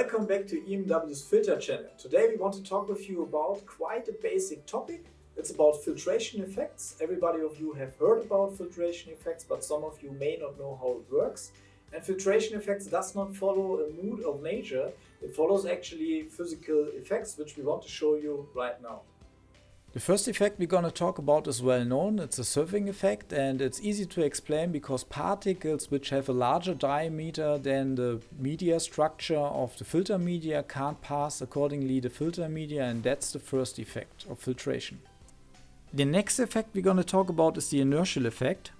Welcome back to EMW's Filter channel. Today we want to talk with you about quite a basic topic. It's about filtration effects. Everybody of you have heard about filtration effects, but some of you may not know how it works. And filtration effects does not follow a mood of nature. It follows actually physical effects, which we want to show you right now. The first effect we're going to talk about is well known. It's a surfing effect, and it's easy to explain because particles which have a larger diameter than the media structure of the filter media can't pass accordingly the filter media, and that's the first effect of filtration. The next effect we're going to talk about is the inertial effect.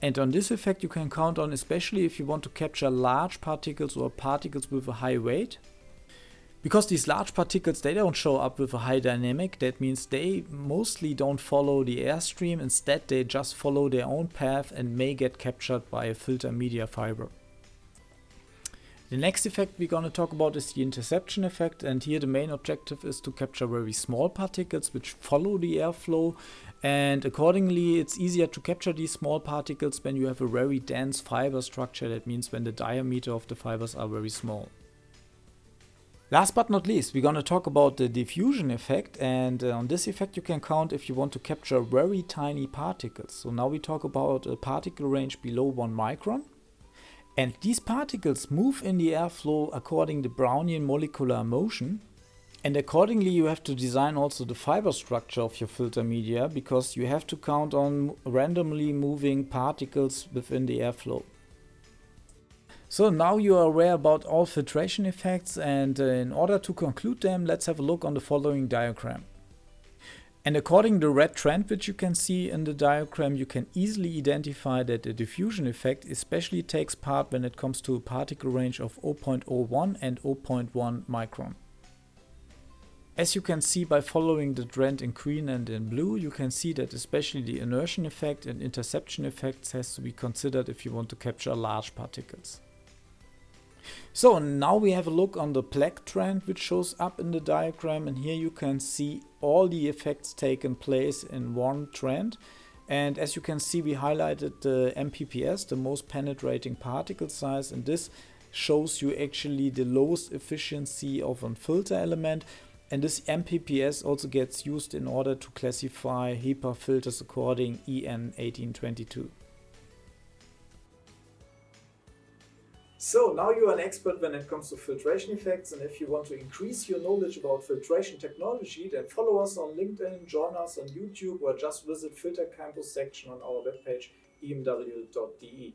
And on this effect you can count on, especially if you want to capture large particles or particles with a high weight. Because these large particles, they don't show up with a high dynamic, that means they mostly don't follow the airstream, instead they just follow their own path and may get captured by a filter media fiber. The next effect we're going to talk about is the interception effect, and here the main objective is to capture very small particles which follow the airflow, and accordingly it's easier to capture these small particles when you have a very dense fiber structure. That means when the diameter of the fibers are very small. Last but not least, we're going to talk about the diffusion effect, and on this effect you can count if you want to capture very tiny particles. So now we talk about a particle range below 1 micron. And these particles move in the airflow according to Brownian molecular motion. And accordingly you have to design also the fiber structure of your filter media, because you have to count on randomly moving particles within the airflow. So now you are aware about all filtration effects, and in order to conclude them, let's have a look on the following diagram. And according to the red trend which you can see in the diagram, you can easily identify that the diffusion effect especially takes part when it comes to a particle range of 0.01 and 0.1 micron. As you can see by following the trend in green and in blue, you can see that especially the inertial effect and interception effects has to be considered if you want to capture large particles. So now we have a look on the black trend which shows up in the diagram, and here you can see all the effects taken place in one trend. And as you can see, we highlighted the MPPS, the most penetrating particle size, and this shows you actually the lowest efficiency of a filter element. And this MPPS also gets used in order to classify HEPA filters according EN 1822. So now you are an expert when it comes to filtration effects, and if you want to increase your knowledge about filtration technology, then follow us on LinkedIn, join us on YouTube, or just visit Filter Campus section on our webpage emw.de.